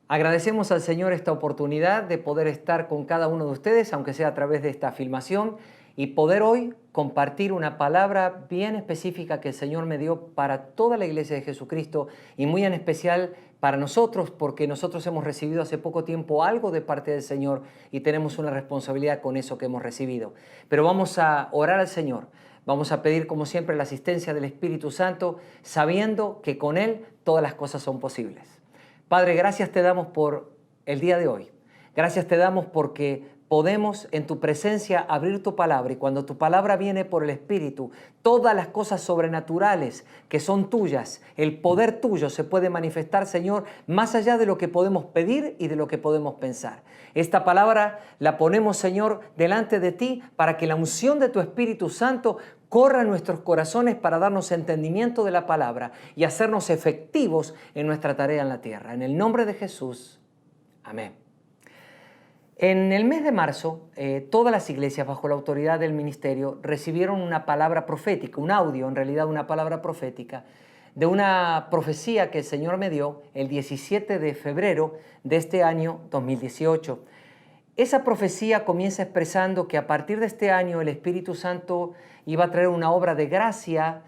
Agradecemos al Señor esta oportunidad de poder estar con cada uno de ustedes, aunque sea a través de esta filmación, y poder hoy compartir una palabra bien específica que el Señor me dio para toda la iglesia de Jesucristo y muy en especial para nosotros, porque nosotros hemos recibido hace poco tiempo algo de parte del Señor y tenemos una responsabilidad con eso que hemos recibido. Pero vamos a orar al Señor. Vamos a pedir, como siempre, la asistencia del Espíritu Santo, sabiendo que con Él todas las cosas son posibles. Padre, gracias te damos por el día de hoy. Gracias te damos porque podemos en tu presencia abrir tu palabra, y cuando tu palabra viene por el Espíritu, todas las cosas sobrenaturales que son tuyas, el poder tuyo se puede manifestar, Señor, más allá de lo que podemos pedir y de lo que podemos pensar. Esta palabra la ponemos, Señor, delante de ti para que la unción de tu Espíritu Santo corra en nuestros corazones para darnos entendimiento de la palabra y hacernos efectivos en nuestra tarea en la tierra. En el nombre de Jesús, amén. En el mes de marzo, todas las iglesias bajo la autoridad del ministerio recibieron una palabra profética, un audio, en realidad una palabra profética, de una profecía que el Señor me dio el 17 de febrero de este año 2018. Esa profecía comienza expresando que a partir de este año el Espíritu Santo iba a traer una obra de gracia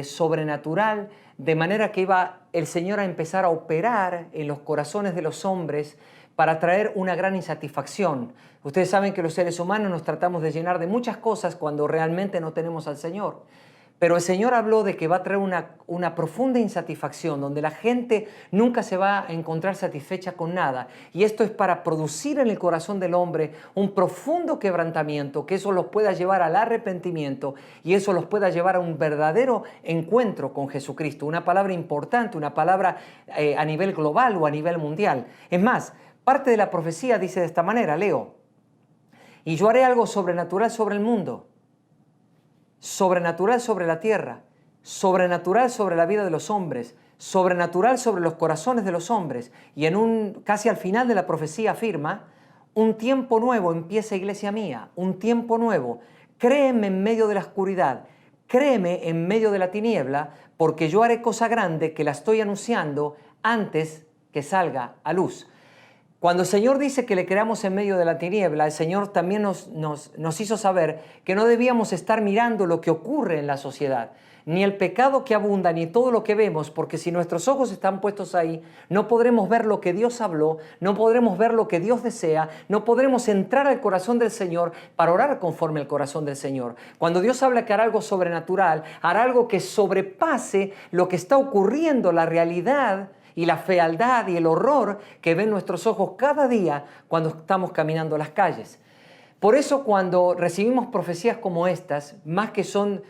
sobrenatural, de manera que iba el Señor a empezar a operar en los corazones de los hombres para traer una gran insatisfacción. Ustedes saben que los seres humanos nos tratamos de llenar de muchas cosas cuando realmente no tenemos al Señor. Pero el Señor habló de que va a traer una profunda insatisfacción, donde la gente nunca se va a encontrar satisfecha con nada. Y esto es para producir en el corazón del hombre un profundo quebrantamiento, que eso los pueda llevar al arrepentimiento y eso los pueda llevar a un verdadero encuentro con Jesucristo. Una palabra importante, una palabra a nivel global o a nivel mundial. Es más, parte de la profecía dice de esta manera, leo: y yo haré algo sobrenatural sobre el mundo, sobrenatural sobre la tierra, sobrenatural sobre la vida de los hombres, sobrenatural sobre los corazones de los hombres. Y casi al final de la profecía afirma: un tiempo nuevo empieza, iglesia mía, un tiempo nuevo. Créeme en medio de la oscuridad, créeme en medio de la tiniebla, porque yo haré cosa grande que la estoy anunciando antes que salga a luz. Cuando el Señor dice que le creamos en medio de la tiniebla, el Señor también nos hizo saber que no debíamos estar mirando lo que ocurre en la sociedad, ni el pecado que abunda, ni todo lo que vemos, porque si nuestros ojos están puestos ahí, no podremos ver lo que Dios habló, no podremos ver lo que Dios desea, no podremos entrar al corazón del Señor para orar conforme al corazón del Señor. Cuando Dios habla que hará algo sobrenatural, hará algo que sobrepase lo que está ocurriendo, la realidad y la fealdad y el horror que ven nuestros ojos cada día cuando estamos caminando las calles. Por eso cuando recibimos profecías como estas, más que son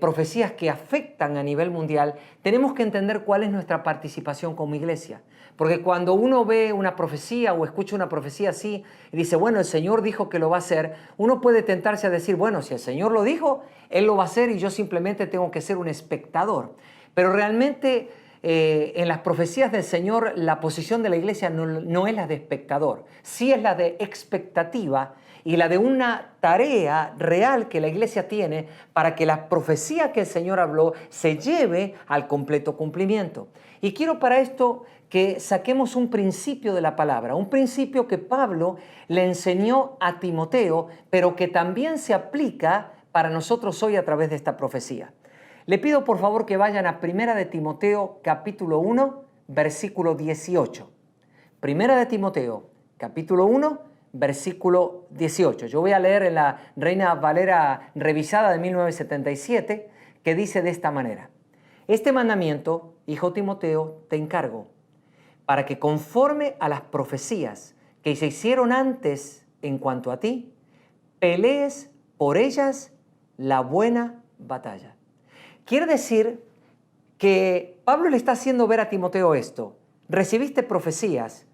profecías que afectan a nivel mundial, tenemos que entender cuál es nuestra participación como iglesia. Porque cuando uno ve una profecía o escucha una profecía así y dice, bueno, el Señor dijo que lo va a hacer, uno puede tentarse a decir, bueno, si el Señor lo dijo, Él lo va a hacer y yo simplemente tengo que ser un espectador. Pero realmente en las profecías del Señor la posición de la iglesia no es la de espectador, sí es la de expectativa y la de una tarea real que la iglesia tiene para que la profecía que el Señor habló se lleve al completo cumplimiento. Y quiero para esto que saquemos un principio de la palabra, un principio que Pablo le enseñó a Timoteo, pero que también se aplica para nosotros hoy a través de esta profecía. Le pido por favor que vayan a Primera de Timoteo capítulo 1, versículo 18. Primera de Timoteo capítulo 1, versículo 18. Yo voy a leer en la Reina Valera revisada de 1977, que dice de esta manera: este mandamiento, hijo Timoteo, te encargo, para que conforme a las profecías que se hicieron antes en cuanto a ti, pelees por ellas la buena batalla. Quiere decir que Pablo le está haciendo ver a Timoteo esto. Recibiste profecías,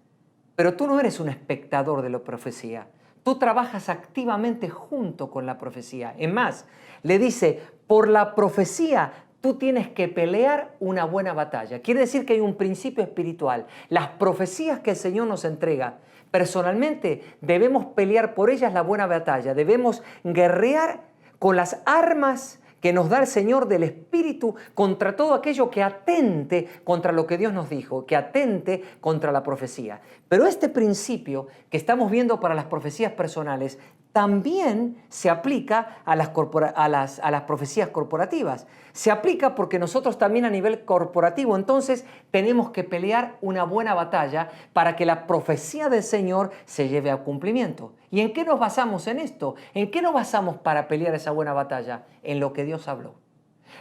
pero tú no eres un espectador de la profecía. Tú trabajas activamente junto con la profecía. Es más, le dice, por la profecía tú tienes que pelear una buena batalla. Quiere decir que hay un principio espiritual. Las profecías que el Señor nos entrega, personalmente debemos pelear por ellas la buena batalla. Debemos guerrear con las armas que nos da el Señor del Espíritu contra todo aquello que atente contra lo que Dios nos dijo, que atente contra la profecía. Pero este principio que estamos viendo para las profecías personales también se aplica a las profecías corporativas. Se aplica porque nosotros también a nivel corporativo entonces tenemos que pelear una buena batalla para que la profecía del Señor se lleve a cumplimiento. ¿Y en qué nos basamos en esto? ¿En qué nos basamos para pelear esa buena batalla? En lo que Dios habló.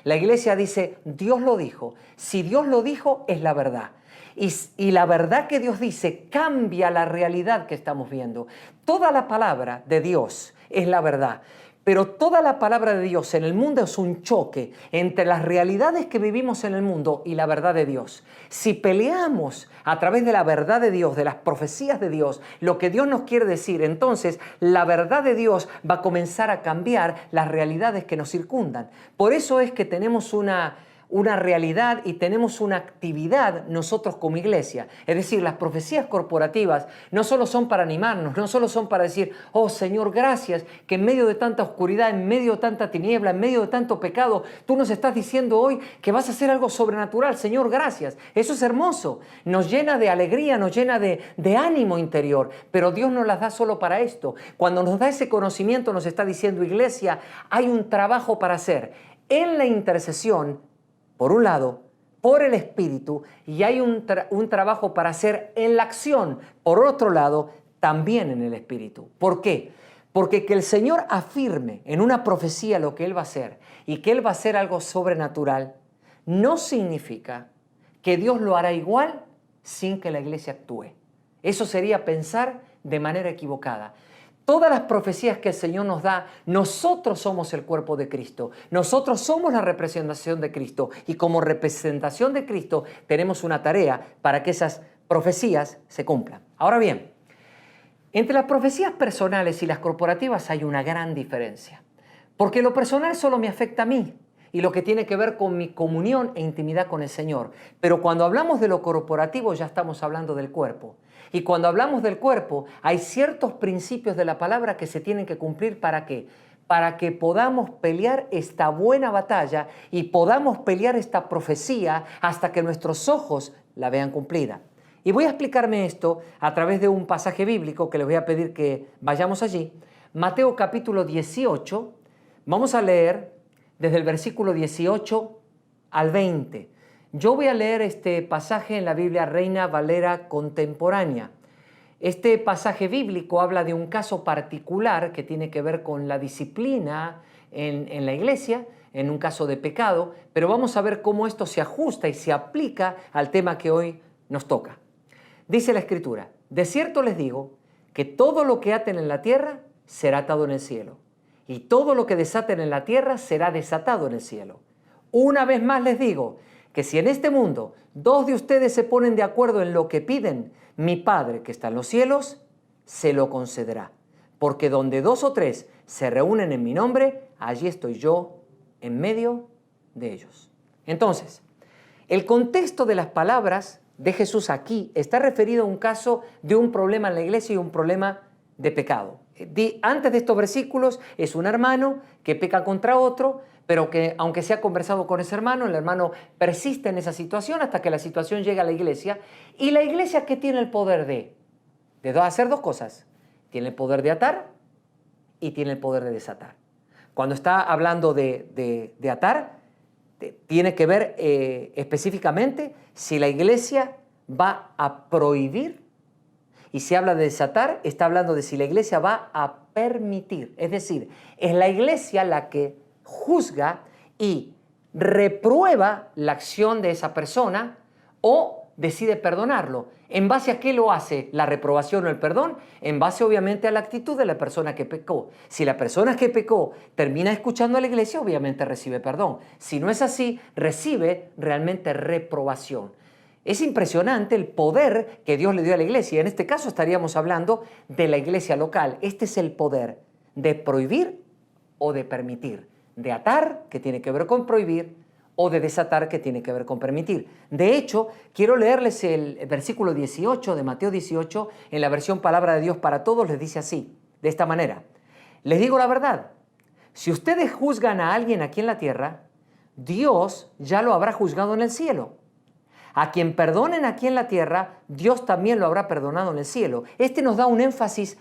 La iglesia dice, Dios lo dijo. Si Dios lo dijo, es la verdad. Y la verdad que Dios dice cambia la realidad que estamos viendo. Toda la palabra de Dios es la verdad. Pero toda la palabra de Dios en el mundo es un choque entre las realidades que vivimos en el mundo y la verdad de Dios. Si peleamos a través de la verdad de Dios, de las profecías de Dios, lo que Dios nos quiere decir, entonces la verdad de Dios va a comenzar a cambiar las realidades que nos circundan. Por eso es que tenemos una realidad y tenemos una actividad nosotros como iglesia. Es decir, las profecías corporativas no solo son para animarnos, no solo son para decir, oh Señor, gracias, que en medio de tanta oscuridad, en medio de tanta tiniebla, en medio de tanto pecado, tú nos estás diciendo hoy que vas a hacer algo sobrenatural. Señor, gracias. Eso es hermoso. Nos llena de alegría, nos llena de ánimo interior. Pero Dios no las da solo para esto. Cuando nos da ese conocimiento nos está diciendo, iglesia, hay un trabajo para hacer en la intercesión, por un lado, por el Espíritu, y hay un trabajo para hacer en la acción, por otro lado, también en el Espíritu. ¿Por qué? Porque que el Señor afirme en una profecía lo que Él va a hacer y que Él va a hacer algo sobrenatural, no significa que Dios lo hará igual sin que la iglesia actúe. Eso sería pensar de manera equivocada. Todas las profecías que el Señor nos da, nosotros somos el cuerpo de Cristo. Nosotros somos la representación de Cristo. Y como representación de Cristo tenemos una tarea para que esas profecías se cumplan. Ahora bien, entre las profecías personales y las corporativas hay una gran diferencia. Porque lo personal solo me afecta a mí y lo que tiene que ver con mi comunión e intimidad con el Señor. Pero cuando hablamos de lo corporativo ya estamos hablando del cuerpo. Y cuando hablamos del cuerpo, hay ciertos principios de la palabra que se tienen que cumplir. ¿Para qué? Para que podamos pelear esta buena batalla y podamos pelear esta profecía hasta que nuestros ojos la vean cumplida. Y voy a explicarme esto a través de un pasaje bíblico que les voy a pedir que vayamos allí. Mateo capítulo 18, vamos a leer desde el versículo 18 al 20. Yo voy a leer este pasaje en la Biblia Reina Valera Contemporánea. Este pasaje bíblico habla de un caso particular que tiene que ver con la disciplina en la iglesia, en un caso de pecado, pero vamos a ver cómo esto se ajusta y se aplica al tema que hoy nos toca. Dice la Escritura, de cierto les digo que todo lo que aten en la tierra será atado en el cielo, y todo lo que desaten en la tierra será desatado en el cielo. Una vez más les digo que si en este mundo 2 de ustedes se ponen de acuerdo en lo que piden, mi Padre que está en los cielos se lo concederá. Porque donde 2 o 3 se reúnen en mi nombre, allí estoy yo en medio de ellos. Entonces, el contexto de las palabras de Jesús aquí está referido a un caso de un problema en la iglesia y un problema de pecado. Antes de estos versículos es un hermano que peca contra otro, pero que aunque se ha conversado con ese hermano, el hermano persiste en esa situación hasta que la situación llega a la iglesia. Y la iglesia, ¿qué tiene el poder de hacer 2 cosas? Tiene el poder de atar y tiene el poder de desatar. Cuando está hablando de atar, tiene que ver específicamente si la iglesia va a prohibir. Y si habla de desatar, está hablando de si la iglesia va a permitir. Es decir, es la iglesia la que juzga y reprueba la acción de esa persona o decide perdonarlo. ¿En base a qué lo hace la reprobación o el perdón? En base obviamente a la actitud de la persona que pecó. Si la persona que pecó termina escuchando a la iglesia, obviamente recibe perdón. Si no es así, recibe realmente reprobación. Es impresionante el poder que Dios le dio a la iglesia. En este caso estaríamos hablando de la iglesia local. Este es el poder de prohibir o de permitir. De atar, que tiene que ver con prohibir, o de desatar, que tiene que ver con permitir. De hecho, quiero leerles el versículo 18 de Mateo 18, en la versión Palabra de Dios para Todos, les dice así, de esta manera. Les digo la verdad, si ustedes juzgan a alguien aquí en la tierra, Dios ya lo habrá juzgado en el cielo. A quien perdonen aquí en la tierra, Dios también lo habrá perdonado en el cielo. Este nos da un énfasis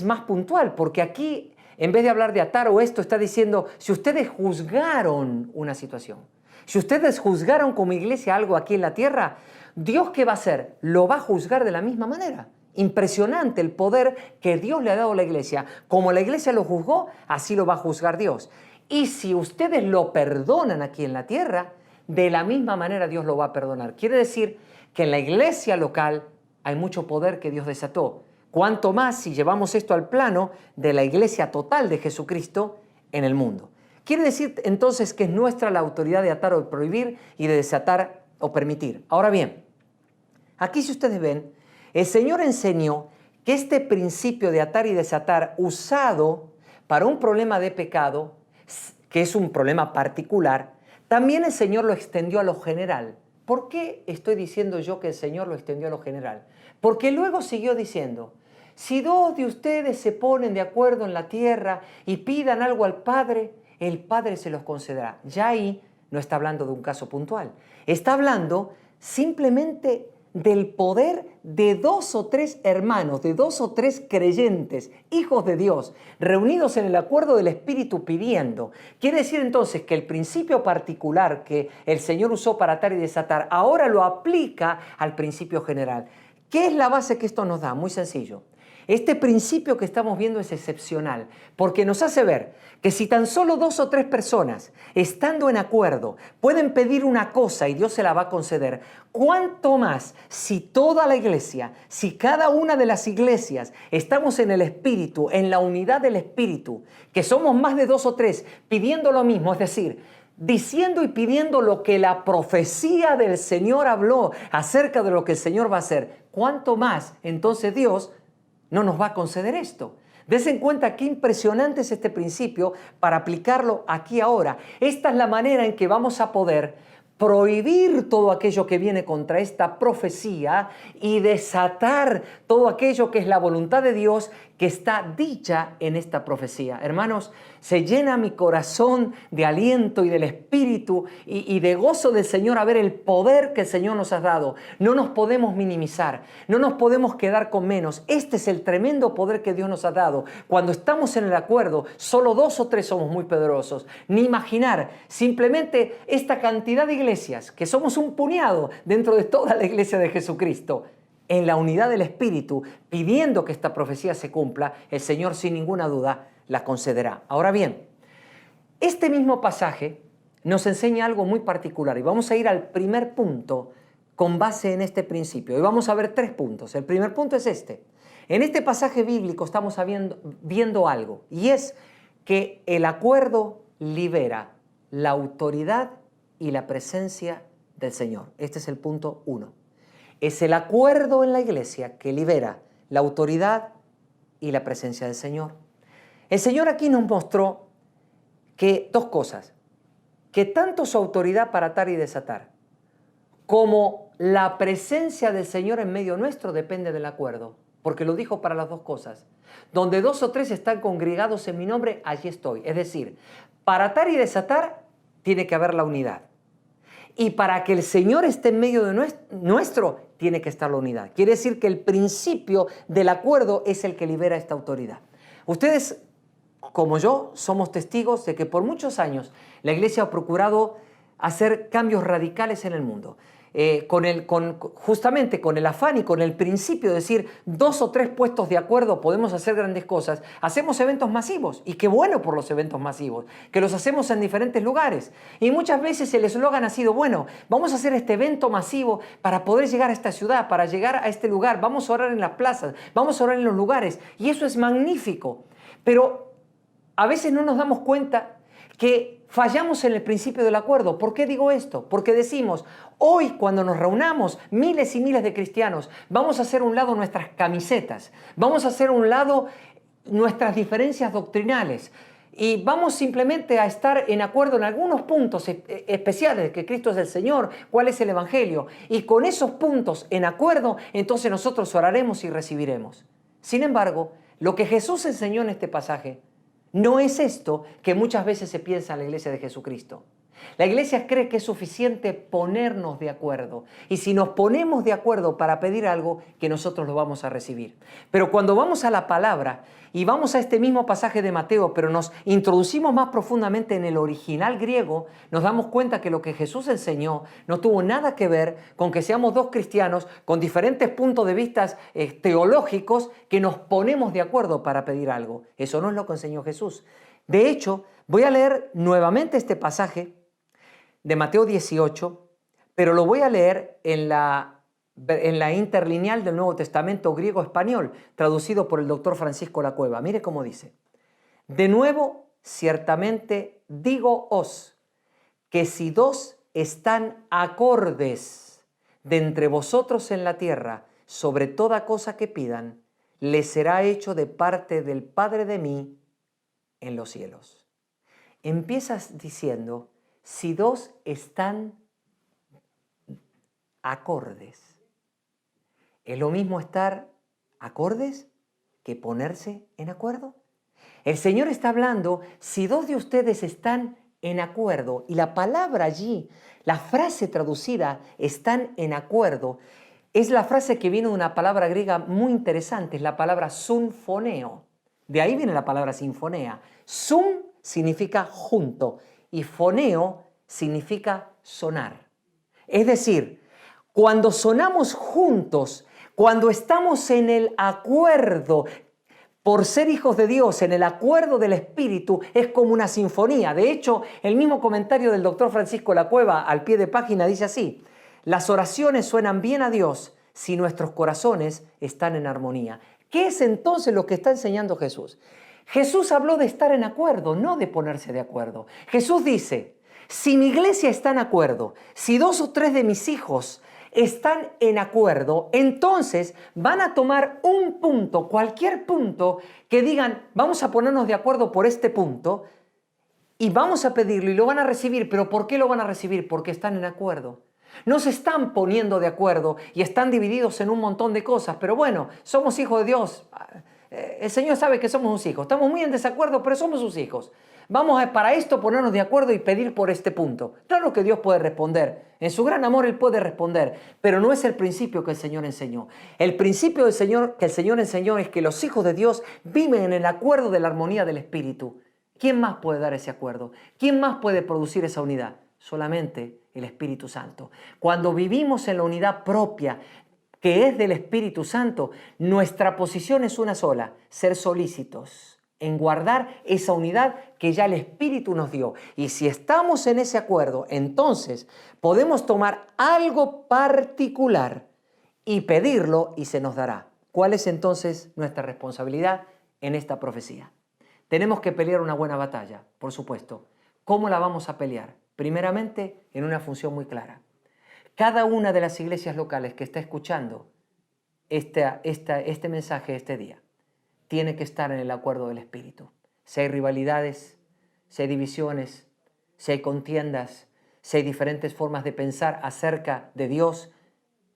más puntual, porque aquí, en vez de hablar de atar o esto, está diciendo, si ustedes juzgaron una situación, si ustedes juzgaron como iglesia algo aquí en la tierra, ¿Dios qué va a hacer? Lo va a juzgar de la misma manera. Impresionante el poder que Dios le ha dado a la iglesia. Como la iglesia lo juzgó, así lo va a juzgar Dios. Y si ustedes lo perdonan aquí en la tierra, de la misma manera Dios lo va a perdonar. Quiere decir que en la iglesia local hay mucho poder que Dios desató. Cuanto más si llevamos esto al plano de la iglesia total de Jesucristo en el mundo. Quiere decir entonces que es nuestra la autoridad de atar o de prohibir y de desatar o permitir. Ahora bien, aquí si ustedes ven, el Señor enseñó que este principio de atar y desatar usado para un problema de pecado, que es un problema particular, también el Señor lo extendió a lo general. ¿Por qué estoy diciendo yo que el Señor lo extendió a lo general? Porque luego siguió diciendo, si dos de ustedes se ponen de acuerdo en la tierra y pidan algo al Padre, el Padre se los concederá. Ya ahí no está hablando de un caso puntual. Está hablando simplemente del poder de 2 o 3 hermanos, de 2 o 3 creyentes, hijos de Dios, reunidos en el acuerdo del Espíritu pidiendo. Quiere decir entonces que el principio particular que el Señor usó para atar y desatar, ahora lo aplica al principio general. ¿Qué es la base que esto nos da? Muy sencillo. Este principio que estamos viendo es excepcional porque nos hace ver que si tan solo 2 o 3 personas, estando en acuerdo, pueden pedir una cosa y Dios se la va a conceder, ¿cuánto más si toda la iglesia, si cada una de las iglesias estamos en el Espíritu, en la unidad del Espíritu, que somos más de 2 o 3 pidiendo lo mismo, es decir, diciendo y pidiendo lo que la profecía del Señor habló acerca de lo que el Señor va a hacer, ¿cuánto más entonces Dios no nos va a conceder esto? Dense en cuenta qué impresionante es este principio para aplicarlo aquí ahora. Esta es la manera en que vamos a poder prohibir todo aquello que viene contra esta profecía y desatar todo aquello que es la voluntad de Dios que está dicha en esta profecía. Hermanos, se llena mi corazón de aliento y del Espíritu y de gozo del Señor a ver el poder que el Señor nos ha dado. No nos podemos minimizar, no nos podemos quedar con menos. Este es el tremendo poder que Dios nos ha dado. Cuando estamos en el acuerdo, solo 2 o 3 somos muy poderosos. Ni imaginar simplemente esta cantidad de iglesias, que somos un puñado dentro de toda la iglesia de Jesucristo, en la unidad del Espíritu, pidiendo que esta profecía se cumpla, el Señor sin ninguna duda la concederá. Ahora bien, este mismo pasaje nos enseña algo muy particular y vamos a ir al primer punto con base en este principio. Y vamos a ver 3 puntos. El primer punto es este. En este pasaje bíblico estamos viendo algo y es que el acuerdo libera la autoridad y la presencia del Señor. Este es el punto 1. Es el acuerdo en la iglesia que libera la autoridad y la presencia del Señor. El Señor aquí nos mostró que 2 cosas, que tanto su autoridad para atar y desatar, como la presencia del Señor en medio nuestro depende del acuerdo, porque lo dijo para las 2 cosas. Donde 2 o 3 están congregados en mi nombre, allí estoy. Es decir, para atar y desatar tiene que haber la unidad. Y para que el Señor esté en medio de nuestro, tiene que estar la unidad. Quiere decir que el principio del acuerdo es el que libera esta autoridad. Ustedes, como yo, somos testigos de que por muchos años la Iglesia ha procurado hacer cambios radicales en el mundo. Justamente con el afán y con el principio de decir 2 o 3 puestos de acuerdo podemos hacer grandes cosas, hacemos eventos masivos y qué bueno por los eventos masivos, que los hacemos en diferentes lugares y muchas veces el eslogan ha sido, bueno, vamos a hacer este evento masivo para poder llegar a esta ciudad, para llegar a este lugar, vamos a orar en las plazas, vamos a orar en los lugares y eso es magnífico, pero a veces no nos damos cuenta que fallamos en el principio del acuerdo. ¿Por qué digo esto? Porque decimos, hoy cuando nos reunamos miles y miles de cristianos, vamos a hacer a un lado nuestras camisetas, vamos a hacer a un lado nuestras diferencias doctrinales y vamos simplemente a estar en acuerdo en algunos puntos especiales de que Cristo es el Señor, cuál es el Evangelio. Y con esos puntos en acuerdo, entonces nosotros oraremos y recibiremos. Sin embargo, lo que Jesús enseñó en este pasaje No es esto que muchas veces se piensa en la iglesia de Jesucristo. La iglesia cree que es suficiente ponernos de acuerdo. Y si nos ponemos de acuerdo para pedir algo, que nosotros lo vamos a recibir. Pero cuando vamos a la palabra y vamos a este mismo pasaje de Mateo, pero nos introducimos más profundamente en el original griego, nos damos cuenta que lo que Jesús enseñó no tuvo nada que ver con que seamos dos cristianos con diferentes puntos de vista teológicos que nos ponemos de acuerdo para pedir algo. Eso no es lo que enseñó Jesús. De hecho, voy a leer nuevamente este pasaje de Mateo 18, pero lo voy a leer en la interlineal del Nuevo Testamento griego-español, traducido por el doctor Francisco Lacueva. Mire cómo dice: de nuevo, ciertamente digo-os, que si dos están acordes de entre vosotros en la tierra sobre toda cosa que pidan, les será hecho de parte del Padre de mí en los cielos. Empiezas diciendo, si dos están acordes. ¿Es lo mismo estar acordes que ponerse en acuerdo? El Señor está hablando, si dos de ustedes están en acuerdo, y la palabra allí, la frase traducida, están en acuerdo, es la frase que viene de una palabra griega muy interesante, es la palabra sunfoneo. De ahí viene la palabra sinfonía. Sun significa junto y foneo significa sonar. Es decir, cuando sonamos juntos, cuando estamos en el acuerdo, por ser hijos de Dios, en el acuerdo del Espíritu, es como una sinfonía. De hecho, el mismo comentario del doctor Francisco Lacueva al pie de página dice así: las oraciones suenan bien a Dios si nuestros corazones están en armonía. ¿Qué es entonces lo que está enseñando Jesús? Jesús habló de estar en acuerdo, no de ponerse de acuerdo. Jesús dice, si mi iglesia está en acuerdo, si 2 o 3 de mis hijos están en acuerdo, entonces van a tomar un punto, cualquier punto, que digan, vamos a ponernos de acuerdo por este punto y vamos a pedirlo y lo van a recibir. ¿Pero por qué lo van a recibir? Porque están en acuerdo. No se están poniendo de acuerdo y están divididos en un montón de cosas, pero bueno, somos hijos de Dios. El Señor sabe que somos sus hijos. Estamos muy en desacuerdo, pero somos sus hijos. Vamos para esto ponernos de acuerdo y pedir por este punto. Claro que Dios puede responder. En su gran amor Él puede responder, pero no es el principio que el Señor enseñó. El principio que el Señor enseñó es que los hijos de Dios viven en el acuerdo de la armonía del Espíritu. ¿Quién más puede dar ese acuerdo? ¿Quién más puede producir esa unidad? Solamente el Espíritu Santo. Cuando vivimos en la unidad propia que es del Espíritu Santo, nuestra posición es una sola: ser solícitos en guardar esa unidad que ya el Espíritu nos dio. Y si estamos en ese acuerdo, entonces podemos tomar algo particular y pedirlo y se nos dará. ¿Cuál es entonces nuestra responsabilidad en esta profecía? Tenemos que pelear una buena batalla, por supuesto. ¿Cómo la vamos a pelear? Primeramente, en una función muy clara. Cada una de las iglesias locales que está escuchando este mensaje este día tiene que estar en el acuerdo del Espíritu. Si hay rivalidades, si hay divisiones, si hay contiendas, si hay diferentes formas de pensar acerca de Dios,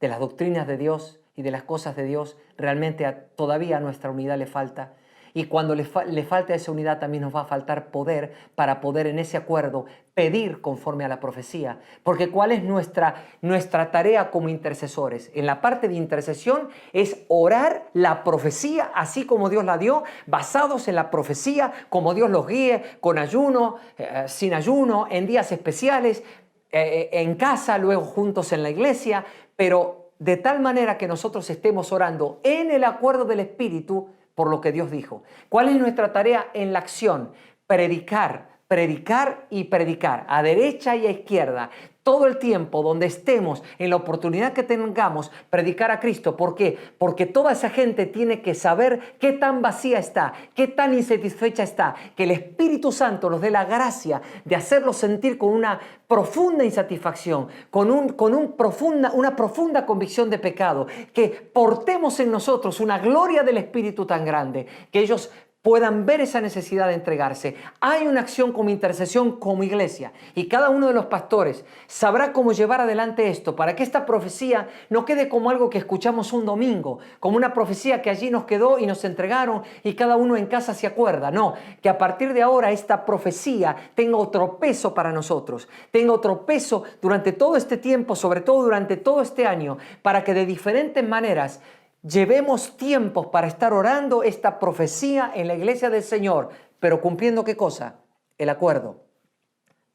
de las doctrinas de Dios y de las cosas de Dios, realmente todavía a nuestra unidad le falta. Y cuando le falta esa unidad, también nos va a faltar poder para poder en ese acuerdo pedir conforme a la profecía. Porque ¿cuál es nuestra tarea como intercesores? En la parte de intercesión es orar la profecía así como Dios la dio, basados en la profecía, como Dios los guíe, con ayuno, sin ayuno, en días especiales, en casa, luego juntos en la iglesia, pero de tal manera que nosotros estemos orando en el acuerdo del Espíritu por lo que Dios dijo. ¿Cuál es nuestra tarea en la acción? Predicar, predicar y predicar, a derecha y a izquierda, todo el tiempo donde estemos, en la oportunidad que tengamos, predicar a Cristo. ¿Por qué? Porque toda esa gente tiene que saber qué tan vacía está, qué tan insatisfecha está, que el Espíritu Santo nos dé la gracia de hacerlos sentir con una profunda insatisfacción, con una profunda convicción de pecado, que portemos en nosotros una gloria del Espíritu tan grande, que ellos puedan ver esa necesidad de entregarse. Hay una acción como intercesión como iglesia y cada uno de los pastores sabrá cómo llevar adelante esto para que esta profecía no quede como algo que escuchamos un domingo, como una profecía que allí nos quedó y nos entregaron y cada uno en casa se acuerda. No, que a partir de ahora esta profecía tenga otro peso para nosotros, tenga otro peso durante todo este tiempo, sobre todo durante todo este año, para que de diferentes maneras llevemos tiempos para estar orando esta profecía en la iglesia del Señor, pero cumpliendo ¿qué cosa? El acuerdo.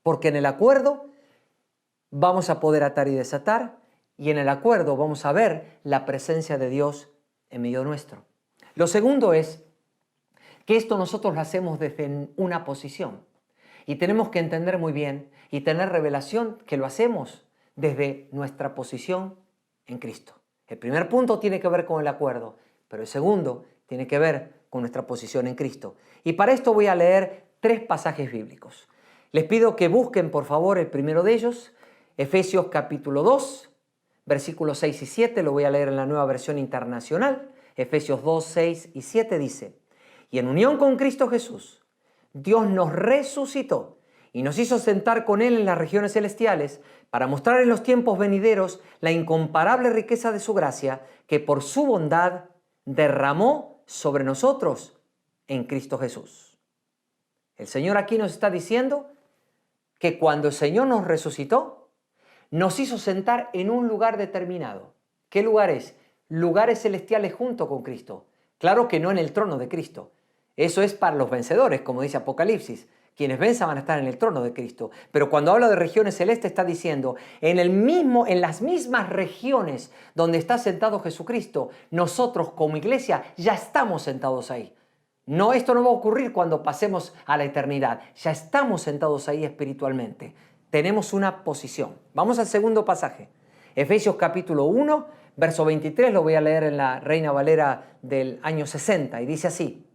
Porque en el acuerdo vamos a poder atar y desatar y en el acuerdo vamos a ver la presencia de Dios en medio nuestro. Lo segundo es que esto nosotros lo hacemos desde una posición y tenemos que entender muy bien y tener revelación que lo hacemos desde nuestra posición en Cristo. El primer punto tiene que ver con el acuerdo, pero el segundo tiene que ver con nuestra posición en Cristo. Y para esto voy a leer 3 pasajes bíblicos. Les pido que busquen, por favor, el primero de ellos, Efesios capítulo 2, versículos 6 y 7, lo voy a leer en la Nueva Versión Internacional. Efesios 2, 6 y 7 dice: y en unión con Cristo Jesús, Dios nos resucitó y nos hizo sentar con Él en las regiones celestiales para mostrar en los tiempos venideros la incomparable riqueza de su gracia que por su bondad derramó sobre nosotros en Cristo Jesús. El Señor aquí nos está diciendo que cuando el Señor nos resucitó, nos hizo sentar en un lugar determinado. ¿Qué lugar es? Lugares celestiales junto con Cristo. Claro que no en el trono de Cristo. Eso es para los vencedores, como dice Apocalipsis. Quienes venzan van a estar en el trono de Cristo. Pero cuando habla de regiones celestes está diciendo, en las mismas regiones donde está sentado Jesucristo, nosotros como iglesia ya estamos sentados ahí. No, esto no va a ocurrir cuando pasemos a la eternidad. Ya estamos sentados ahí espiritualmente. Tenemos una posición. Vamos al segundo pasaje. Efesios capítulo 1, verso 23, lo voy a leer en la Reina Valera del año 60. Y dice así,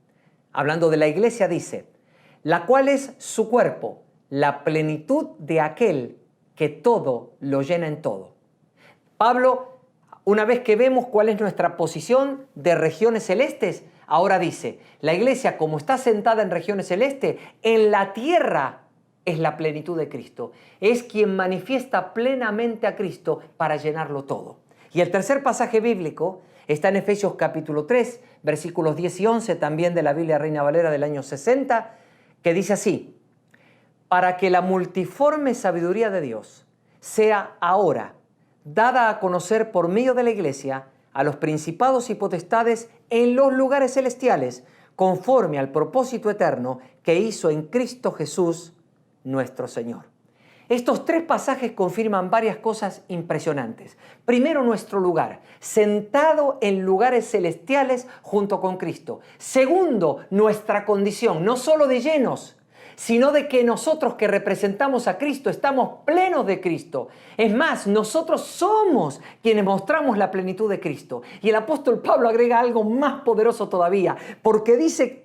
hablando de la iglesia, dice: la cual es su cuerpo, la plenitud de aquel que todo lo llena en todo. Pablo, una vez que vemos cuál es nuestra posición de regiones celestes, ahora dice, la iglesia como está sentada en regiones celestes, en la tierra es la plenitud de Cristo. Es quien manifiesta plenamente a Cristo para llenarlo todo. Y el tercer pasaje bíblico está en Efesios capítulo 3, versículos 10 y 11, también de la Biblia Reina Valera del año 60, que dice así: para que la multiforme sabiduría de Dios sea ahora dada a conocer por medio de la iglesia a los principados y potestades en los lugares celestiales, conforme al propósito eterno que hizo en Cristo Jesús nuestro Señor. Estos 3 pasajes confirman varias cosas impresionantes. Primero, nuestro lugar, sentado en lugares celestiales junto con Cristo. Segundo, nuestra condición, no solo de llenos, sino de que nosotros que representamos a Cristo estamos plenos de Cristo. Es más, nosotros somos quienes mostramos la plenitud de Cristo. Y el apóstol Pablo agrega algo más poderoso todavía, porque dice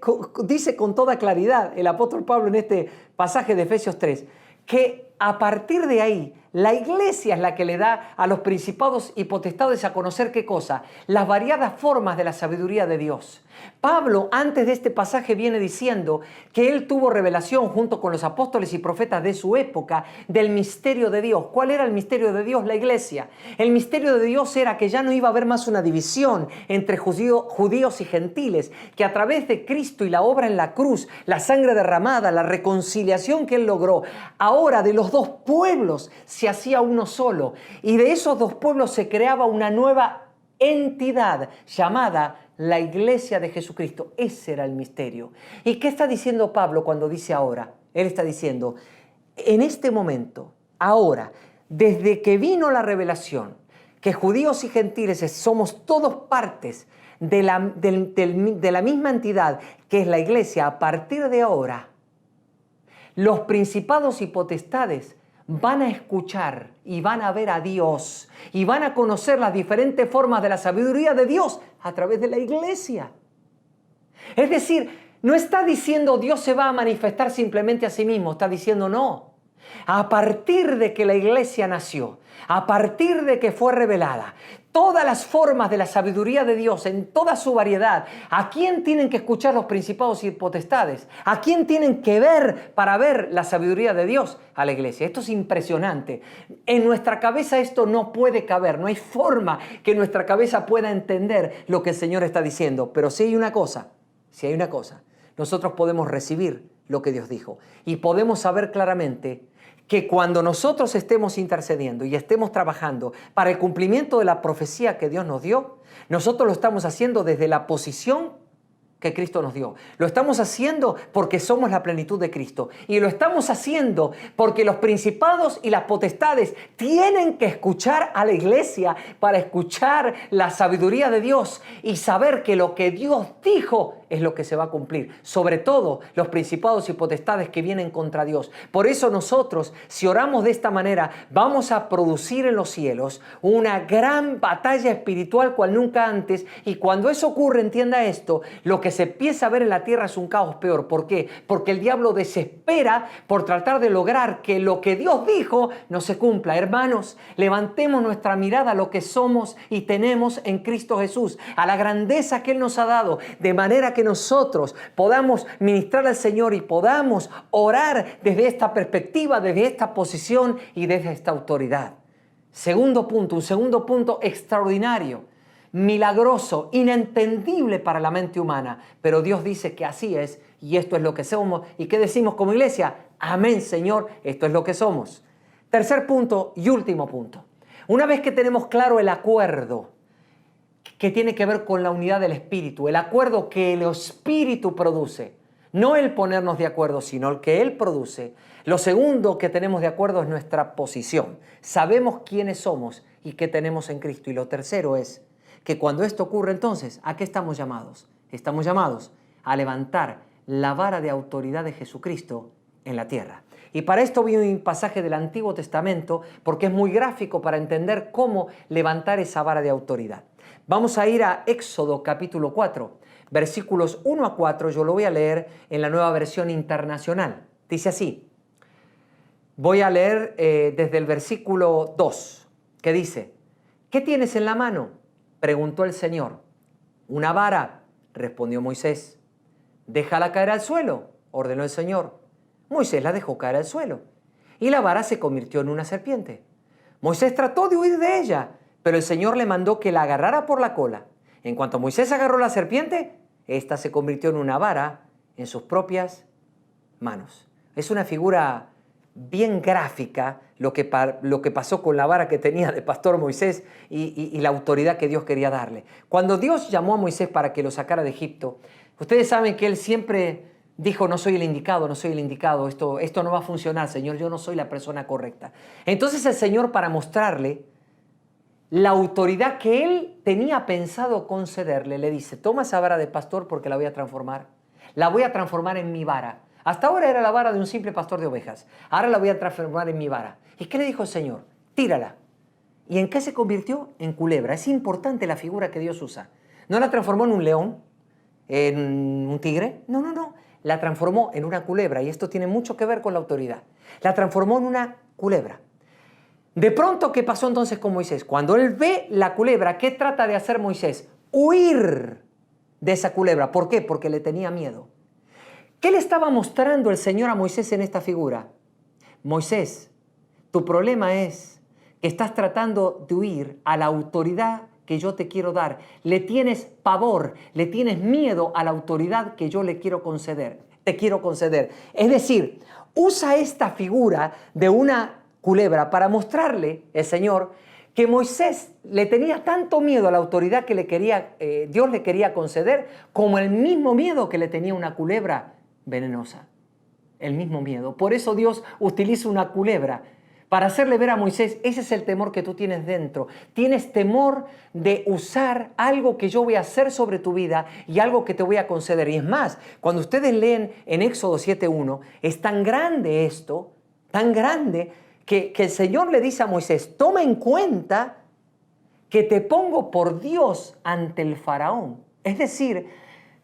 con toda claridad el apóstol Pablo en este pasaje de Efesios 3, que a partir de ahí, la iglesia es la que le da a los principados y potestades a conocer ¿qué cosa? Las variadas formas de la sabiduría de Dios. Pablo, antes de este pasaje, viene diciendo que él tuvo revelación junto con los apóstoles y profetas de su época del misterio de Dios. ¿Cuál era el misterio de Dios? La iglesia. El misterio de Dios era que ya no iba a haber más una división entre judíos y gentiles, que a través de Cristo y la obra en la cruz, la sangre derramada, la reconciliación que él logró, ahora de los 2 pueblos se hacía uno solo, y de esos 2 pueblos se creaba una nueva entidad llamada la iglesia de Jesucristo. Ese era el misterio. ¿Y qué está diciendo Pablo cuando dice ahora? Él está diciendo, en este momento, ahora, desde que vino la revelación, que judíos y gentiles somos todos partes de la misma entidad que es la iglesia, a partir de ahora, los principados y potestades van a escuchar y van a ver a Dios y van a conocer las diferentes formas de la sabiduría de Dios a través de la iglesia. Es decir, no está diciendo Dios se va a manifestar simplemente a sí mismo, está diciendo no. A partir de que la iglesia nació, a partir de que fue revelada, todas las formas de la sabiduría de Dios en toda su variedad. ¿A quién tienen que escuchar los principados y potestades? ¿A quién tienen que ver para ver la sabiduría de Dios? A la iglesia. Esto es impresionante. En nuestra cabeza esto no puede caber. No hay forma que nuestra cabeza pueda entender lo que el Señor está diciendo. Pero sí hay una cosa, nosotros podemos recibir lo que Dios dijo y podemos saber claramente que cuando nosotros estemos intercediendo y estemos trabajando para el cumplimiento de la profecía que Dios nos dio, nosotros lo estamos haciendo desde la posición que Cristo nos dio. Lo estamos haciendo porque somos la plenitud de Cristo. Y lo estamos haciendo porque los principados y las potestades tienen que escuchar a la iglesia para escuchar la sabiduría de Dios y saber que lo que Dios dijo es lo que se va a cumplir. Sobre todo los principados y potestades que vienen contra Dios. Por eso nosotros, si oramos de esta manera, vamos a producir en los cielos una gran batalla espiritual cual nunca antes. Y cuando eso ocurre, entienda esto, lo que se empieza a ver en la tierra es un caos peor. ¿Por qué? Porque el diablo desespera por tratar de lograr que lo que Dios dijo no se cumpla. Hermanos, levantemos nuestra mirada a lo que somos y tenemos en Cristo Jesús, a la grandeza que Él nos ha dado, de manera que nosotros podamos ministrar al Señor y podamos orar desde esta perspectiva, desde esta posición y desde esta autoridad. Un segundo punto extraordinario, milagroso, inentendible para la mente humana, pero Dios dice que así es y esto es lo que somos. ¿Y qué decimos como iglesia? Amén, Señor, esto es lo que somos. Tercer punto y último punto. Una vez que tenemos claro el acuerdo que tiene que ver con la unidad del Espíritu, el acuerdo que el Espíritu produce, no el ponernos de acuerdo, sino el que Él produce. Lo segundo que tenemos de acuerdo es nuestra posición. Sabemos quiénes somos y qué tenemos en Cristo. Y lo tercero es que cuando esto ocurre, entonces, ¿a qué estamos llamados? Estamos llamados a levantar la vara de autoridad de Jesucristo en la tierra. Y para esto vi un pasaje del Antiguo Testamento porque es muy gráfico para entender cómo levantar esa vara de autoridad. Vamos a ir a Éxodo capítulo 4, versículos 1 a 4. Yo lo voy a leer en la Nueva Versión Internacional. Dice así. Voy a leer desde el versículo 2, que dice: ¿Qué tienes en la mano?, preguntó el Señor. Una vara, respondió Moisés. Déjala caer al suelo, ordenó el Señor. Moisés la dejó caer al suelo y la vara se convirtió en una serpiente. Moisés trató de huir de ella, pero el Señor le mandó que la agarrara por la cola. En cuanto Moisés agarró la serpiente, ésta se convirtió en una vara en sus propias manos. Es una figura bien gráfica lo que pasó con la vara que tenía de pastor Moisés y la autoridad que Dios quería darle. Cuando Dios llamó a Moisés para que lo sacara de Egipto, ustedes saben que él siempre dijo: no soy el indicado, esto no va a funcionar, Señor, yo no soy la persona correcta. Entonces el Señor, para mostrarle la autoridad que él tenía pensado concederle, le dice: toma esa vara de pastor porque la voy a transformar en mi vara. Hasta ahora era la vara de un simple pastor de ovejas. Ahora la voy a transformar en mi vara. ¿Y qué le dijo el Señor? Tírala. ¿Y en qué se convirtió? En culebra. Es importante la figura que Dios usa. No la transformó en un león, en un tigre. No. La transformó en una culebra. Y esto tiene mucho que ver con la autoridad. La transformó en una culebra. De pronto, ¿qué pasó entonces con Moisés? Cuando él ve la culebra, ¿qué trata de hacer Moisés? Huir de esa culebra. ¿Por qué? Porque le tenía miedo. ¿Qué le estaba mostrando el Señor a Moisés en esta figura? Moisés, tu problema es que estás tratando de huir a la autoridad que yo te quiero dar. Le tienes pavor, le tienes miedo a la autoridad que yo te quiero conceder. Es decir, usa esta figura de una culebra para mostrarle el Señor que Moisés le tenía tanto miedo a la autoridad que Dios le quería conceder, como el mismo miedo que le tenía una culebra venenosa. El mismo miedo. Por eso Dios utiliza una culebra para hacerle ver a Moisés: ese es el temor que tú tienes dentro. Tienes temor de usar algo que yo voy a hacer sobre tu vida y algo que te voy a conceder. Y es más, cuando ustedes leen en Éxodo 7:1, es tan grande esto, tan grande, que el Señor le dice a Moisés: toma en cuenta que te pongo por Dios ante el faraón. Es decir,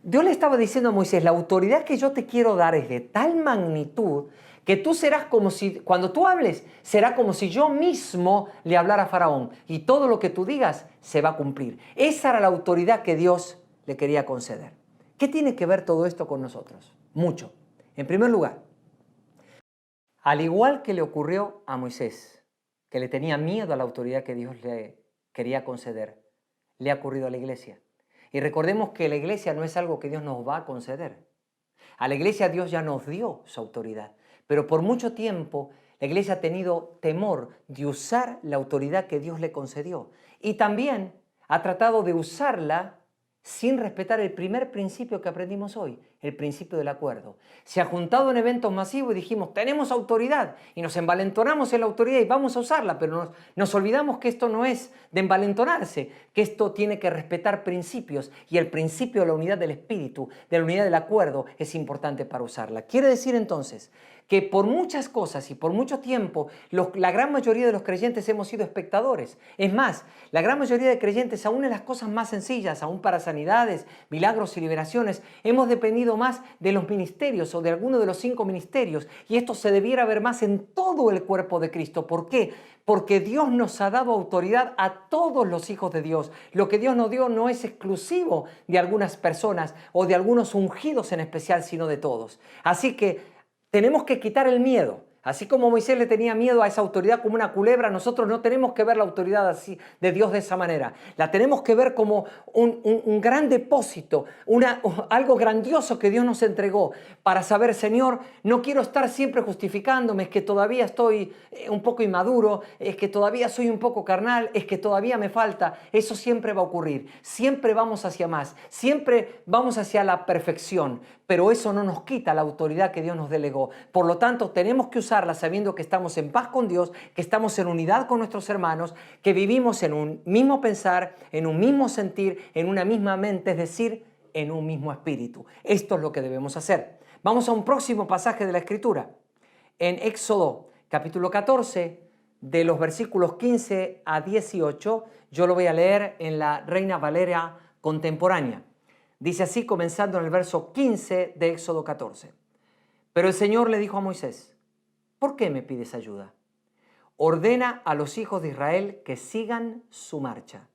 Dios le estaba diciendo a Moisés: la autoridad que yo te quiero dar es de tal magnitud que tú serás como si, cuando tú hables, será como si yo mismo le hablara a Faraón y todo lo que tú digas se va a cumplir. Esa era la autoridad que Dios le quería conceder. ¿Qué tiene que ver todo esto con nosotros? Mucho. En primer lugar, al igual que le ocurrió a Moisés, que le tenía miedo a la autoridad que Dios le quería conceder, le ha ocurrido a la iglesia. Y recordemos que la iglesia no es algo que Dios nos va a conceder. A la iglesia Dios ya nos dio su autoridad, pero por mucho tiempo la iglesia ha tenido temor de usar la autoridad que Dios le concedió y también ha tratado de usarla sin respetar el primer principio que aprendimos hoy, el principio del acuerdo. Se ha juntado en eventos masivos y dijimos, tenemos autoridad, y nos envalentonamos en la autoridad y vamos a usarla, pero nos olvidamos que esto no es de envalentonarse, que esto tiene que respetar principios, y el principio de la unidad del espíritu, de la unidad del acuerdo, es importante para usarla. Quiere decir entonces que por muchas cosas y por mucho tiempo la gran mayoría de los creyentes hemos sido espectadores. Es más, la gran mayoría de creyentes, aún en las cosas más sencillas, aún para sanidades, milagros y liberaciones, hemos dependido más de los ministerios o de alguno de los 5 ministerios, y esto se debiera ver más en todo el cuerpo de Cristo. ¿Por qué? Porque Dios nos ha dado autoridad a todos los hijos de Dios. Lo que Dios nos dio no es exclusivo de algunas personas o de algunos ungidos en especial, sino de todos. Así que tenemos que quitar el miedo. Así como Moisés le tenía miedo a esa autoridad como una culebra, nosotros no tenemos que ver la autoridad así de Dios de esa manera. La tenemos que ver como un gran depósito, algo grandioso que Dios nos entregó para saber, Señor, no quiero estar siempre justificándome, es que todavía estoy un poco inmaduro, es que todavía soy un poco carnal, es que todavía me falta. Eso siempre va a ocurrir. Siempre vamos hacia más, siempre vamos hacia la perfección, pero eso no nos quita la autoridad que Dios nos delegó. Por lo tanto, tenemos que usarla sabiendo que estamos en paz con Dios, que estamos en unidad con nuestros hermanos, que vivimos en un mismo pensar, en un mismo sentir, en una misma mente, es decir, en un mismo espíritu. Esto es lo que debemos hacer. Vamos a un próximo pasaje de la Escritura. En Éxodo capítulo 14, de los versículos 15 a 18, yo lo voy a leer en la Reina Valera contemporánea. Dice así, comenzando en el verso 15 de Éxodo 14. Pero el Señor le dijo a Moisés, ¿por qué me pides ayuda? Ordena a los hijos de Israel que sigan su marcha.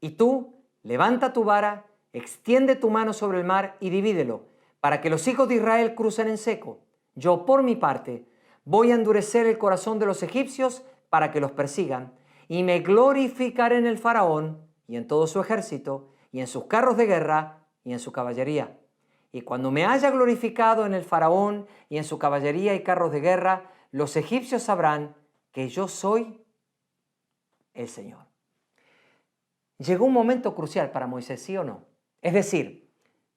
Y tú, levanta tu vara, extiende tu mano sobre el mar y divídelo, para que los hijos de Israel crucen en seco. Yo, por mi parte, voy a endurecer el corazón de los egipcios para que los persigan, y me glorificaré en el faraón y en todo su ejército, y en sus carros de guerra y en su caballería. Y cuando me haya glorificado en el faraón y en su caballería y carros de guerra, los egipcios sabrán que yo soy el Señor. Llegó un momento crucial para Moisés, ¿sí o no? Es decir,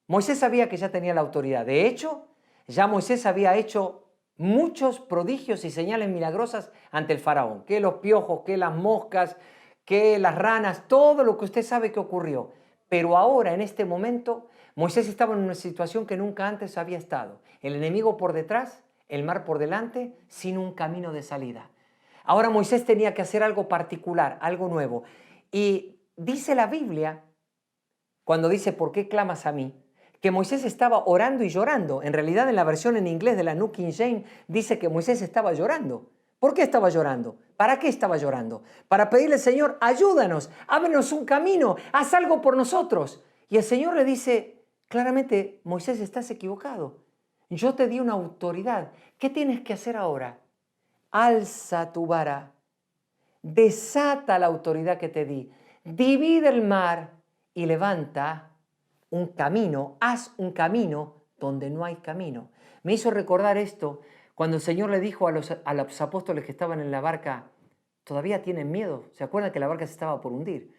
Moisés sabía que ya tenía la autoridad. De hecho, ya Moisés había hecho muchos prodigios y señales milagrosas ante el faraón. Que los piojos, que las moscas, que las ranas, todo lo que usted sabe que ocurrió. Pero ahora, en este momento, Moisés estaba en una situación que nunca antes había estado. El enemigo por detrás, el mar por delante, sin un camino de salida. Ahora Moisés tenía que hacer algo particular, algo nuevo. Y dice la Biblia, cuando dice, ¿por qué clamas a mí?, que Moisés estaba orando y llorando. En realidad, en la versión en inglés de la New King James, dice que Moisés estaba llorando. ¿Por qué estaba llorando? ¿Para qué estaba llorando? Para pedirle, Señor, ayúdanos, ábrenos un camino, haz algo por nosotros. Y el Señor le dice, claramente, Moisés, estás equivocado. Yo te di una autoridad. ¿Qué tienes que hacer ahora? Alza tu vara, desata la autoridad que te di, divide el mar y levanta un camino, haz un camino donde no hay camino. Me hizo recordar esto cuando el Señor le dijo a los apóstoles que estaban en la barca, todavía tienen miedo, ¿se acuerdan que la barca se estaba por hundir?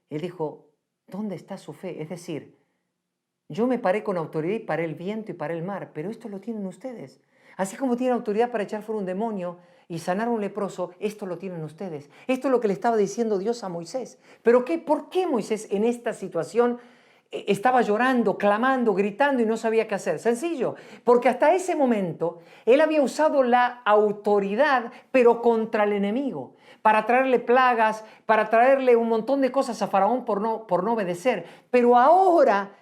Él dijo, ¿dónde está su fe? Es decir, yo me paré con autoridad y paré el viento y paré el mar, pero esto lo tienen ustedes. Así como tienen autoridad para echar fuera un demonio y sanar a un leproso, esto lo tienen ustedes. Esto es lo que le estaba diciendo Dios a Moisés. ¿Pero qué? ¿Por qué Moisés en esta situación estaba llorando, clamando, gritando y no sabía qué hacer? Sencillo, porque hasta ese momento él había usado la autoridad, pero contra el enemigo, para traerle plagas, para traerle un montón de cosas a Faraón por no obedecer. Pero ahora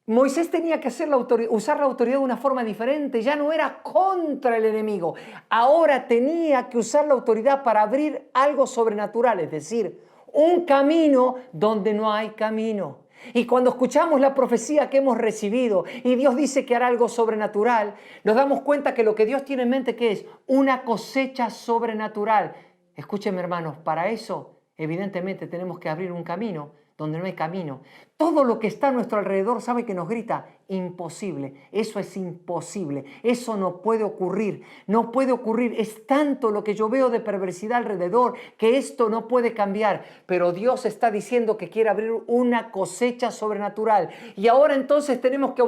Moisés tenía que usar la autoridad de una forma diferente, ya no era contra el enemigo, ahora tenía que usar la autoridad para abrir algo sobrenatural, es decir, un camino donde no hay camino. Y cuando escuchamos la profecía que hemos recibido y Dios dice que hará algo sobrenatural, nos damos cuenta que lo que Dios tiene en mente que es una cosecha sobrenatural. Escúchenme, hermanos, para eso evidentemente tenemos que abrir un camino donde no hay camino. Todo lo que está a nuestro alrededor sabe que nos grita, imposible, eso es imposible, eso no puede ocurrir, no puede ocurrir. Es tanto lo que yo veo de perversidad alrededor que esto no puede cambiar. Pero Dios está diciendo que quiere abrir una cosecha sobrenatural. Y ahora entonces tenemos que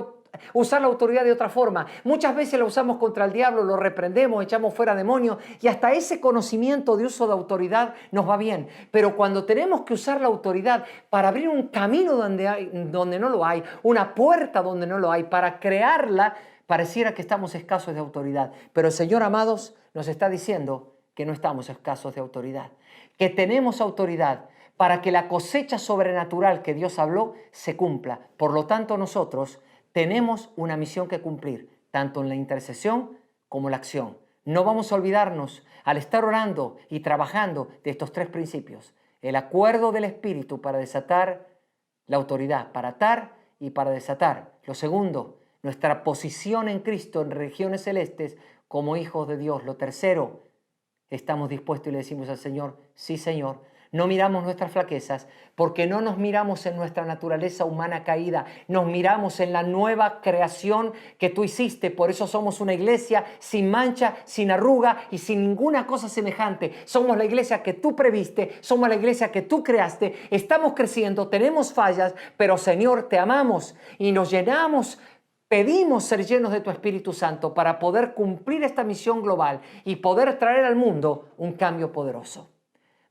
usar la autoridad de otra forma. Muchas veces la usamos contra el diablo, lo reprendemos, echamos fuera demonios y hasta ese conocimiento de uso de autoridad nos va bien. Pero cuando tenemos que usar la autoridad para abrir un camino donde no lo hay, una puerta donde no lo hay, para crearla, pareciera que estamos escasos de autoridad. Pero el Señor, amados, nos está diciendo que no estamos escasos de autoridad, que tenemos autoridad para que la cosecha sobrenatural que Dios habló se cumpla. Por lo tanto, nosotros tenemos una misión que cumplir, tanto en la intercesión como en la acción. No vamos a olvidarnos, al estar orando y trabajando, de estos tres principios. El acuerdo del Espíritu para desatar la autoridad, para atar y para desatar. Lo segundo, nuestra posición en Cristo en regiones celestes como hijos de Dios. Lo tercero, estamos dispuestos y le decimos al Señor, sí, Señor. No miramos nuestras flaquezas porque no nos miramos en nuestra naturaleza humana caída, nos miramos en la nueva creación que tú hiciste. Por eso somos una iglesia sin mancha, sin arruga y sin ninguna cosa semejante. Somos la iglesia que tú previste, somos la iglesia que tú creaste. Estamos creciendo, tenemos fallas, pero Señor, te amamos y nos llenamos. Pedimos ser llenos de tu Espíritu Santo para poder cumplir esta misión global y poder traer al mundo un cambio poderoso.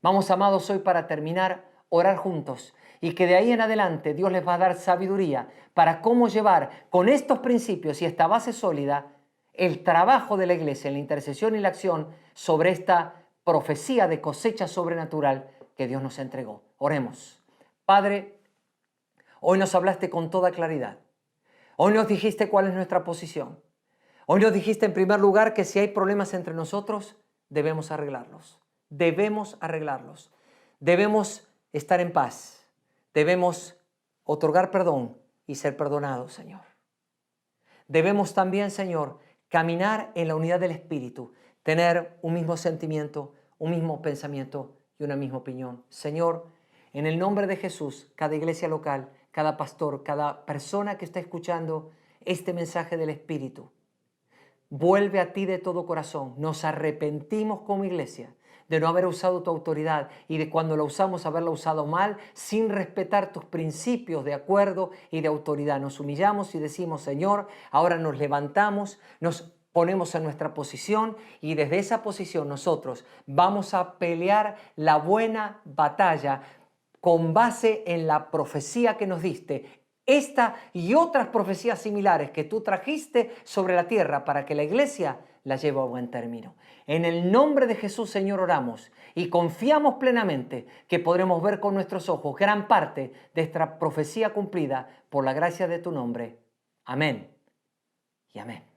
Vamos, amados, hoy para terminar, orar juntos y que de ahí en adelante Dios les va a dar sabiduría para cómo llevar con estos principios y esta base sólida el trabajo de la iglesia en la intercesión y la acción sobre esta profecía de cosecha sobrenatural que Dios nos entregó. Oremos. Padre, hoy nos hablaste con toda claridad. Hoy nos dijiste cuál es nuestra posición. Hoy nos dijiste en primer lugar que si hay problemas entre nosotros, debemos arreglarlos. Debemos arreglarlos. Debemos estar en paz. Debemos otorgar perdón y ser perdonados, Señor. Debemos también, Señor, caminar en la unidad del Espíritu, tener un mismo sentimiento, un mismo pensamiento y una misma opinión. Señor, en el nombre de Jesús, cada iglesia local, cada pastor, cada persona que está escuchando este mensaje del Espíritu, vuelve a ti de todo corazón. Nos arrepentimos como iglesia de no haber usado tu autoridad y de cuando la usamos haberla usado mal, sin respetar tus principios de acuerdo y de autoridad. Nos humillamos y decimos, Señor, ahora nos levantamos, nos ponemos en nuestra posición y desde esa posición nosotros vamos a pelear la buena batalla con base en la profecía que nos diste. Esta y otras profecías similares que tú trajiste sobre la tierra para que la iglesia la lleve a buen término. En el nombre de Jesús, Señor, oramos y confiamos plenamente que podremos ver con nuestros ojos gran parte de esta profecía cumplida por la gracia de tu nombre. Amén y amén.